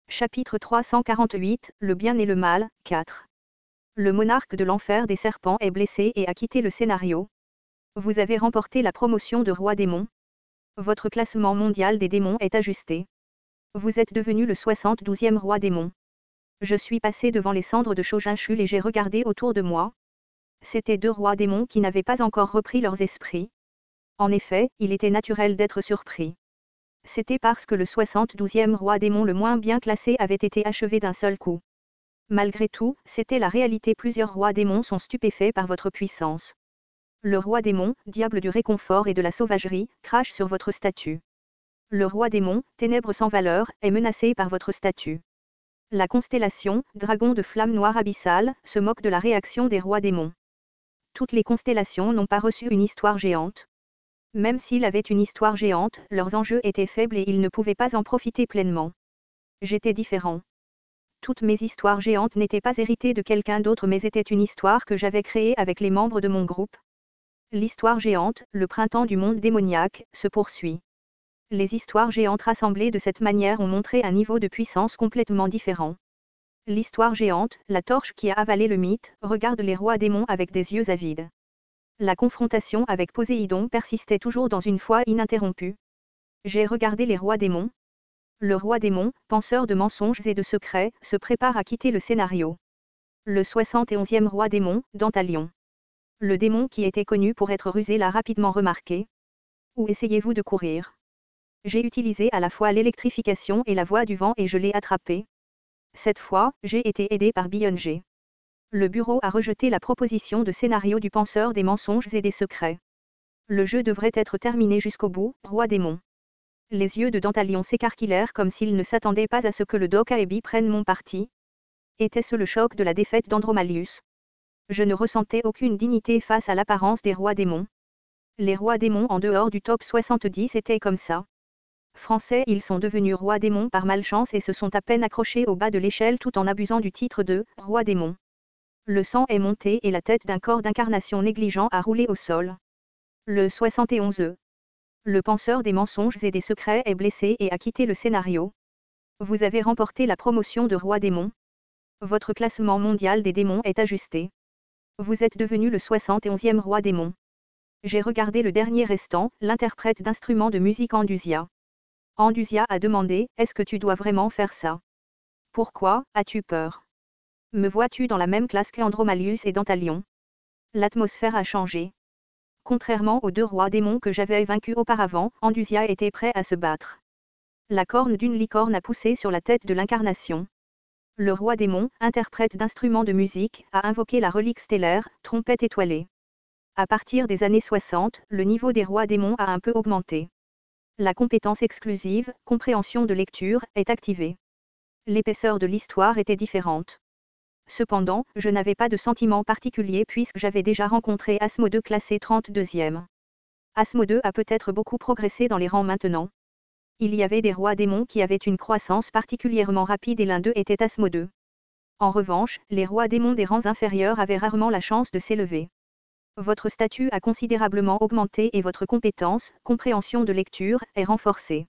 Chapitre 348, Le bien et le mal, 4. Le monarque de l'enfer des serpents est blessé et a quitté le scénario. Vous avez remporté la promotion de roi démon. Votre classement mondial des démons est ajusté. Vous êtes devenu le 72e roi démon. Je suis passé devant les cendres de Shojinshul et j'ai regardé autour de moi. C'étaient deux rois démons qui n'avaient pas encore repris leurs esprits. En effet, il était naturel d'être surpris. C'était parce que le 72e roi démon le moins bien classé avait été achevé d'un seul coup. Malgré tout, c'était la réalité. Plusieurs rois démons sont stupéfaits par votre puissance. Le roi démon, diable du réconfort et de la sauvagerie, crache sur votre statue. Le roi démon, ténèbres sans valeur, est menacé par votre statue. La constellation, dragon de flamme noire abyssale, se moque de la réaction des rois démons. Toutes les constellations n'ont pas reçu une histoire géante. Même s'ils avaient une histoire géante, leurs enjeux étaient faibles et ils ne pouvaient pas en profiter pleinement. J'étais différent. Toutes mes histoires géantes n'étaient pas héritées de quelqu'un d'autre mais étaient une histoire que j'avais créée avec les membres de mon groupe. L'histoire géante, le printemps du monde démoniaque, se poursuit. Les histoires géantes rassemblées de cette manière ont montré un niveau de puissance complètement différent. L'histoire géante, la torche qui a avalé le mythe, regarde les rois démons avec des yeux avides. La confrontation avec Poséidon persistait toujours dans une foi ininterrompue. J'ai regardé les rois démons. Le roi démon, penseur de mensonges et de secrets, se prépare à quitter le scénario. Le 71e roi démon, Dantalion. Le démon qui était connu pour être rusé l'a rapidement remarqué. Où essayez-vous de courir? J'ai utilisé à la fois l'électrification et la voix du vent et je l'ai attrapé. Cette fois, j'ai été aidé par Beyoncé. Le bureau a rejeté la proposition de scénario du penseur des mensonges et des secrets. Le jeu devrait être terminé jusqu'au bout, roi démon. Les yeux de Dantalion s'écarquillèrent comme s'il ne s'attendait pas à ce que le Dokaebi prenne mon parti. Était-ce le choc de la défaite d'Andromalius? Je ne ressentais aucune dignité face à l'apparence des rois démons. Les rois démons en dehors du top 70 étaient comme ça. Français, ils sont devenus rois démons par malchance et se sont à peine accrochés au bas de l'échelle tout en abusant du titre de roi démon. Le sang est monté et la tête d'un corps d'incarnation négligent a roulé au sol. Le 71e. Le penseur des mensonges et des secrets est blessé et a quitté le scénario. Vous avez remporté la promotion de roi démon. Votre classement mondial des démons est ajusté. Vous êtes devenu le 71e roi démon. J'ai regardé le dernier restant, l'interprète d'instruments de musique Andusia. Andusia a demandé, est-ce que tu dois vraiment faire ça? Pourquoi, as-tu peur? Me vois-tu dans la même classe qu'Andromalius et Dantalion? L'atmosphère a changé. Contrairement aux deux rois démons que j'avais vaincus auparavant, Andusia était prêt à se battre. La corne d'une licorne a poussé sur la tête de l'incarnation. Le roi démon, interprète d'instruments de musique, a invoqué la relique stellaire, trompette étoilée. À partir des années 60, le niveau des rois démons a un peu augmenté. La compétence exclusive, compréhension de lecture, est activée. L'épaisseur de l'histoire était différente. Cependant, je n'avais pas de sentiment particulier puisque j'avais déjà rencontré Asmodée classé 32e. Asmodée a peut-être beaucoup progressé dans les rangs maintenant. Il y avait des rois démons qui avaient une croissance particulièrement rapide et l'un d'eux était Asmodée. En revanche, les rois démons des rangs inférieurs avaient rarement la chance de s'élever. Votre statut a considérablement augmenté et votre compétence, compréhension de lecture, est renforcée.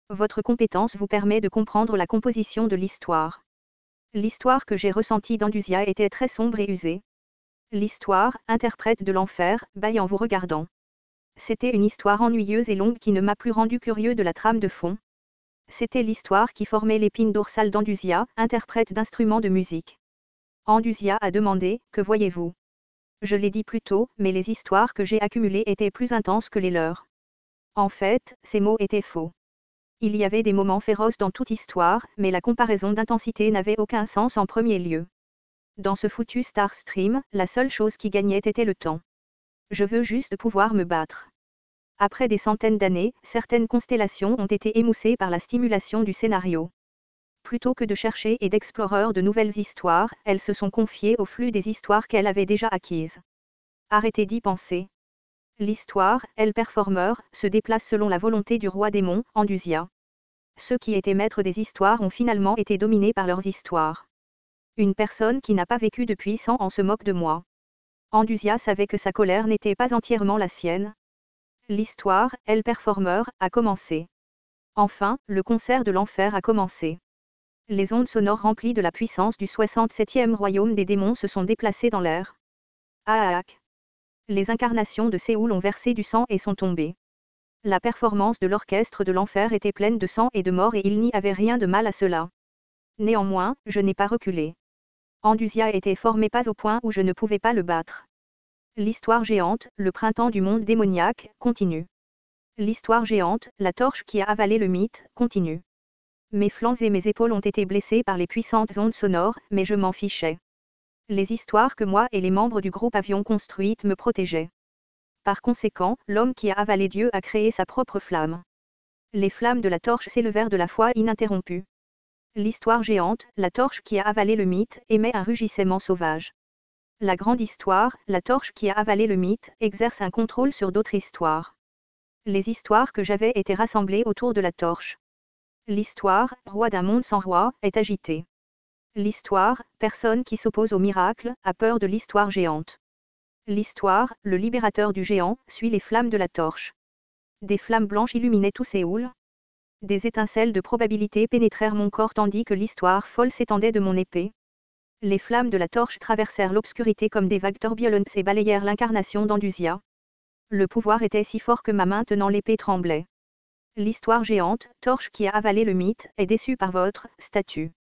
Votre compétence vous permet de comprendre la composition de l'histoire. L'histoire que j'ai ressentie d'Andusia était très sombre et usée. L'histoire, interprète de l'enfer, bâille en vous regardant. C'était une histoire ennuyeuse et longue qui ne m'a plus rendu curieux de la trame de fond. C'était l'histoire qui formait l'épine dorsale d'Andusia, interprète d'instruments de musique. Andusia a demandé, que voyez-vous? Je l'ai dit plus tôt, mais les histoires que j'ai accumulées étaient plus intenses que les leurs. En fait, ces mots étaient faux. Il y avait des moments féroces dans toute histoire, mais la comparaison d'intensité n'avait aucun sens en premier lieu. Dans ce foutu Star Stream, la seule chose qui gagnait était le temps. Je veux juste pouvoir me battre. Après des centaines d'années, certaines constellations ont été émoussées par la stimulation du scénario. Plutôt que de chercher et d'explorer de nouvelles histoires, elles se sont confiées au flux des histoires qu'elles avaient déjà acquises. Arrêtez d'y penser. L'histoire, elle performeur, se déplace selon la volonté du roi démon, Andusia. Ceux qui étaient maîtres des histoires ont finalement été dominés par leurs histoires. Une personne qui n'a pas vécu depuis 100 ans se moque de moi. Andusia savait que sa colère n'était pas entièrement la sienne. L'histoire, elle performeur, a commencé. Enfin, le concert de l'enfer a commencé. Les ondes sonores remplies de la puissance du 67e royaume des démons se sont déplacées dans l'air. Aak. Les incarnations de Séoul ont versé du sang et sont tombées. La performance de l'orchestre de l'enfer était pleine de sang et de mort et il n'y avait rien de mal à cela. Néanmoins, je n'ai pas reculé. Andusia était fort mais pas au point où je ne pouvais pas le battre. L'histoire géante, le printemps du monde démoniaque, continue. L'histoire géante, la torche qui a avalé le mythe, continue. Mes flancs et mes épaules ont été blessés par les puissantes ondes sonores, mais je m'en fichais. Les histoires que moi et les membres du groupe avions construites me protégeaient. Par conséquent, l'homme qui a avalé Dieu a créé sa propre flamme. Les flammes de la torche s'élevèrent de la foi ininterrompue. L'histoire géante, la torche qui a avalé le mythe, émet un rugissement sauvage. La grande histoire, la torche qui a avalé le mythe, exerce un contrôle sur d'autres histoires. Les histoires que j'avais été rassemblées autour de la torche. L'histoire, roi d'un monde sans roi, est agitée. L'histoire, personne qui s'oppose au miracle, a peur de l'histoire géante. L'histoire, le libérateur du géant, suit les flammes de la torche. Des flammes blanches illuminaient tout Séoul. Des étincelles de probabilité pénétrèrent mon corps tandis que l'histoire folle s'étendait de mon épée. Les flammes de la torche traversèrent l'obscurité comme des vagues tourbillonnantes et balayèrent l'incarnation d'Andusia. Le pouvoir était si fort que ma main tenant l'épée tremblait. L'histoire géante, torche qui a avalé le mythe, est déçue par votre statut.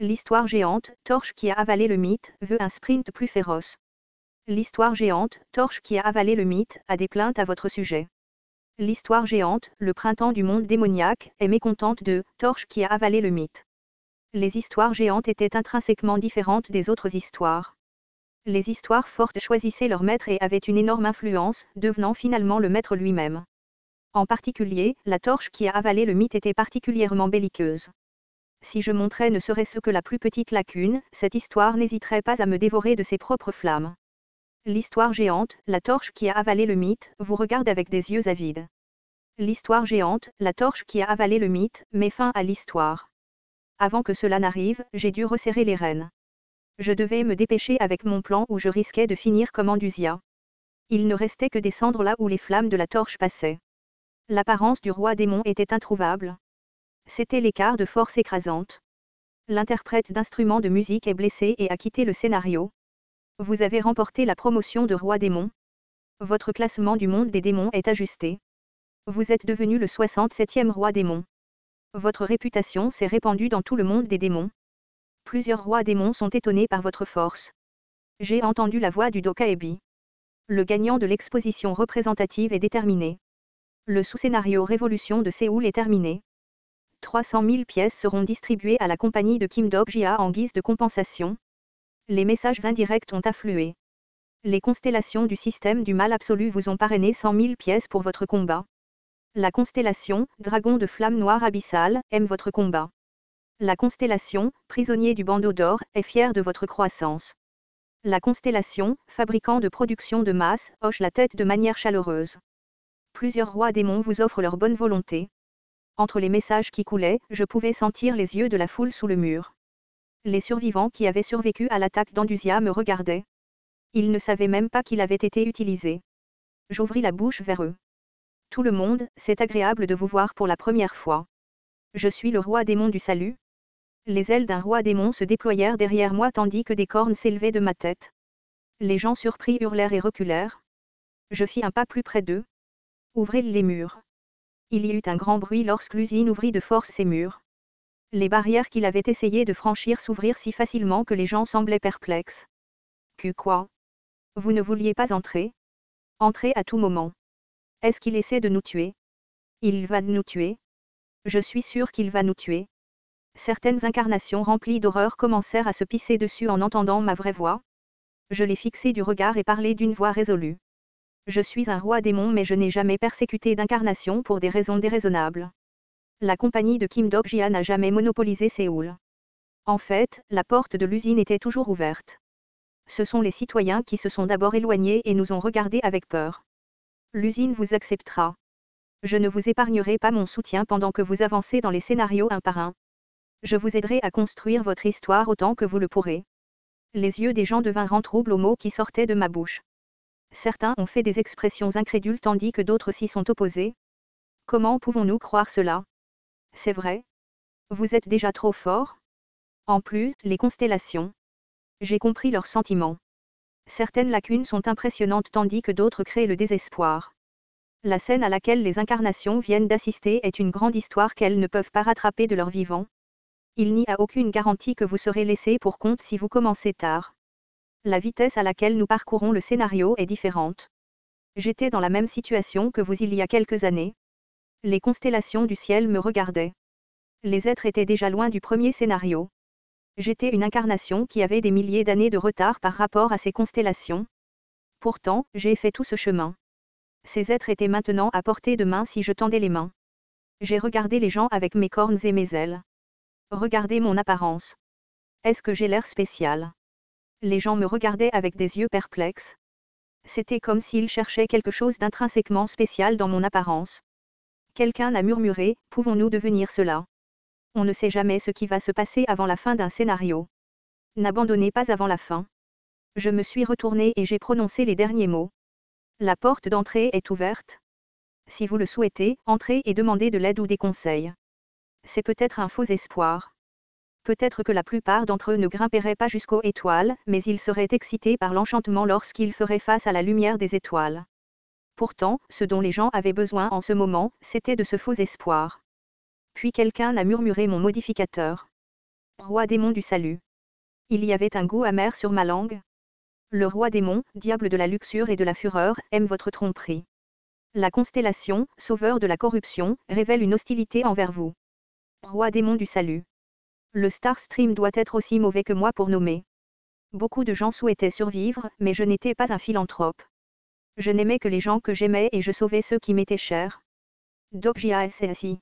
L'histoire géante, torche qui a avalé le mythe, veut un sprint plus féroce. L'histoire géante, torche qui a avalé le mythe, a des plaintes à votre sujet. L'histoire géante, le printemps du monde démoniaque, est mécontente de torche qui a avalé le mythe. Les histoires géantes étaient intrinsèquement différentes des autres histoires. Les histoires fortes choisissaient leur maître et avaient une énorme influence, devenant finalement le maître lui-même. En particulier, la torche qui a avalé le mythe était particulièrement belliqueuse. Si je montrais ne serait-ce que la plus petite lacune, cette histoire n'hésiterait pas à me dévorer de ses propres flammes. L'histoire géante, la torche qui a avalé le mythe, vous regarde avec des yeux avides. L'histoire géante, la torche qui a avalé le mythe, met fin à l'histoire. Avant que cela n'arrive, j'ai dû resserrer les rênes. Je devais me dépêcher avec mon plan ou je risquais de finir comme Andusia. Il ne restait que des cendres là où les flammes de la torche passaient. L'apparence du roi démon était introuvable. C'était l'écart de force écrasante. L'interprète d'instruments de musique est blessé et a quitté le scénario. Vous avez remporté la promotion de roi démon. Votre classement du monde des démons est ajusté. Vous êtes devenu le 67e roi démon. Votre réputation s'est répandue dans tout le monde des démons. Plusieurs rois démons sont étonnés par votre force. J'ai entendu la voix du Dokaebi. Le gagnant de l'exposition représentative est déterminé. Le sous-scénario Révolution de Séoul est terminé. 300 000 pièces seront distribuées à la compagnie de Kim Dok-jia en guise de compensation. Les messages indirects ont afflué. Les constellations du système du mal absolu vous ont parrainé 100 000 pièces pour votre combat. La constellation, dragon de flamme noire abyssale, aime votre combat. La constellation, prisonnier du bandeau d'or, est fière de votre croissance. La constellation, fabricant de production de masse, hoche la tête de manière chaleureuse. Plusieurs rois démons vous offrent leur bonne volonté. Entre les messages qui coulaient, je pouvais sentir les yeux de la foule sous le mur. Les survivants qui avaient survécu à l'attaque d'Andusia me regardaient. Ils ne savaient même pas qu'il avait été utilisé. J'ouvris la bouche vers eux. Tout le monde, c'est agréable de vous voir pour la première fois. Je suis le roi démon du salut. Les ailes d'un roi démon se déployèrent derrière moi tandis que des cornes s'élevaient de ma tête. Les gens surpris hurlèrent et reculèrent. Je fis un pas plus près d'eux. Ouvrez les murs. Il y eut un grand bruit lorsque l'usine ouvrit de force ses murs. Les barrières qu'il avait essayé de franchir s'ouvrirent si facilement que les gens semblaient perplexes. Que quoi? Vous ne vouliez pas entrer? Entrez à tout moment. Est-ce qu'il essaie de nous tuer? Il va nous tuer. Je suis sûr qu'il va nous tuer. Certaines incarnations remplies d'horreur commencèrent à se pisser dessus en entendant ma vraie voix. Je les fixai du regard et parlais d'une voix résolue. Je suis un roi démon mais je n'ai jamais persécuté d'incarnation pour des raisons déraisonnables. La compagnie de Kim Dok-jia n'a jamais monopolisé Séoul. En fait, la porte de l'usine était toujours ouverte. Ce sont les citoyens qui se sont d'abord éloignés et nous ont regardés avec peur. L'usine vous acceptera. Je ne vous épargnerai pas mon soutien pendant que vous avancez dans les scénarios un par un. Je vous aiderai à construire votre histoire autant que vous le pourrez. Les yeux des gens devinrent troubles aux mots qui sortaient de ma bouche. Certains ont fait des expressions incrédules tandis que d'autres s'y sont opposés. Comment pouvons-nous croire cela? C'est vrai. Vous êtes déjà trop fort? En plus, les constellations. J'ai compris leurs sentiments. Certaines lacunes sont impressionnantes tandis que d'autres créent le désespoir. La scène à laquelle les incarnations viennent d'assister est une grande histoire qu'elles ne peuvent pas rattraper de leur vivant. Il n'y a aucune garantie que vous serez laissé pour compte si vous commencez tard. La vitesse à laquelle nous parcourons le scénario est différente. J'étais dans la même situation que vous il y a quelques années. Les constellations du ciel me regardaient. Les êtres étaient déjà loin du premier scénario. J'étais une incarnation qui avait des milliers d'années de retard par rapport à ces constellations. Pourtant, j'ai fait tout ce chemin. Ces êtres étaient maintenant à portée de main si je tendais les mains. J'ai regardé les gens avec mes cornes et mes ailes. Regardez mon apparence. Est-ce que j'ai l'air spécial? Les gens me regardaient avec des yeux perplexes. C'était comme s'ils cherchaient quelque chose d'intrinsèquement spécial dans mon apparence. Quelqu'un a murmuré, pouvons-nous devenir cela? On ne sait jamais ce qui va se passer avant la fin d'un scénario. N'abandonnez pas avant la fin. Je me suis retournée et j'ai prononcé les derniers mots. La porte d'entrée est ouverte. Si vous le souhaitez, entrez et demandez de l'aide ou des conseils. C'est peut-être un faux espoir. Peut-être que la plupart d'entre eux ne grimperaient pas jusqu'aux étoiles, mais ils seraient excités par l'enchantement lorsqu'ils feraient face à la lumière des étoiles. Pourtant, ce dont les gens avaient besoin en ce moment, c'était de ce faux espoir. Puis quelqu'un a murmuré mon modificateur. Roi démon du salut. Il y avait un goût amer sur ma langue. Le roi démon, diable de la luxure et de la fureur, aime votre tromperie. La constellation, sauveur de la corruption, révèle une hostilité envers vous. Roi démon du salut. Le Star Stream doit être aussi mauvais que moi pour nommer. Beaucoup de gens souhaitaient survivre, mais je n'étais pas un philanthrope. Je n'aimais que les gens que j'aimais et je sauvais ceux qui m'étaient chers. Dokjia s'est assis.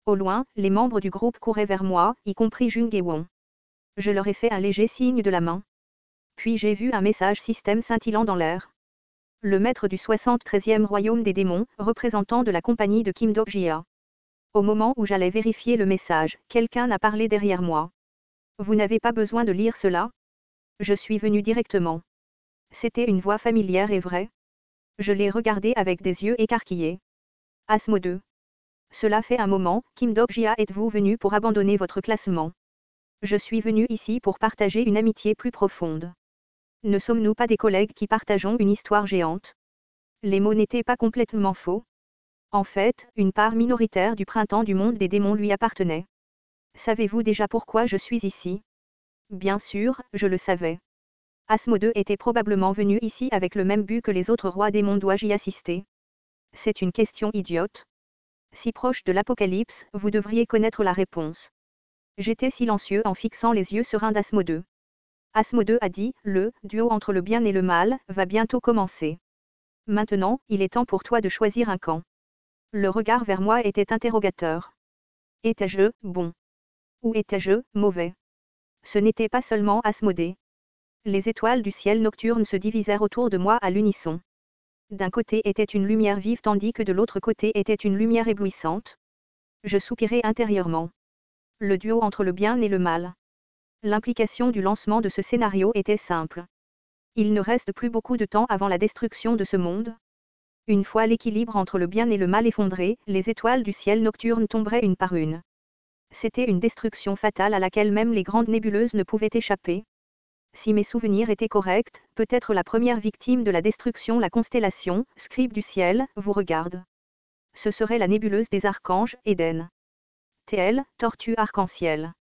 Au loin, les membres du groupe couraient vers moi, y compris Jung et Won. Je leur ai fait un léger signe de la main. Puis j'ai vu un message système scintillant dans l'air. Le maître du 73e royaume des démons, représentant de la compagnie de Kim Dokjia. Au moment où j'allais vérifier le message, quelqu'un a parlé derrière moi. Vous n'avez pas besoin de lire cela? Je suis venu directement. C'était une voix familière et vraie. Je l'ai regardé avec des yeux écarquillés. Asmo 2. Cela fait un moment, Kim Dokjia, êtes-vous venu pour abandonner votre classement? Je suis venu ici pour partager une amitié plus profonde. Ne sommes-nous pas des collègues qui partageons une histoire géante? Les mots n'étaient pas complètement faux. En fait, une part minoritaire du printemps du monde des démons lui appartenait. Savez-vous déjà pourquoi je suis ici? Bien sûr, je le savais. Asmo 2 était probablement venu ici avec le même but que les autres rois démons. Dois-je y assister? C'est une question idiote. Si proche de l'apocalypse, vous devriez connaître la réponse. J'étais silencieux en fixant les yeux sereins d'Asmo 2. Asmo 2 a dit, le duo entre le bien et le mal va bientôt commencer. Maintenant, il est temps pour toi de choisir un camp. Le regard vers moi était interrogateur. Étais-je bon? Ou étais-je mauvais? Ce n'était pas seulement Asmodée. Les étoiles du ciel nocturne se divisèrent autour de moi à l'unisson. D'un côté était une lumière vive tandis que de l'autre côté était une lumière éblouissante. Je soupirai intérieurement. Le duo entre le bien et le mal. L'implication du lancement de ce scénario était simple. Il ne reste plus beaucoup de temps avant la destruction de ce monde. Une fois l'équilibre entre le bien et le mal effondré, les étoiles du ciel nocturne tomberaient une par une. C'était une destruction fatale à laquelle même les grandes nébuleuses ne pouvaient échapper. Si mes souvenirs étaient corrects, peut-être la première victime de la destruction, la constellation, scribe du ciel, vous regarde. Ce serait la nébuleuse des archanges, Éden. TL, tortue arc-en-ciel.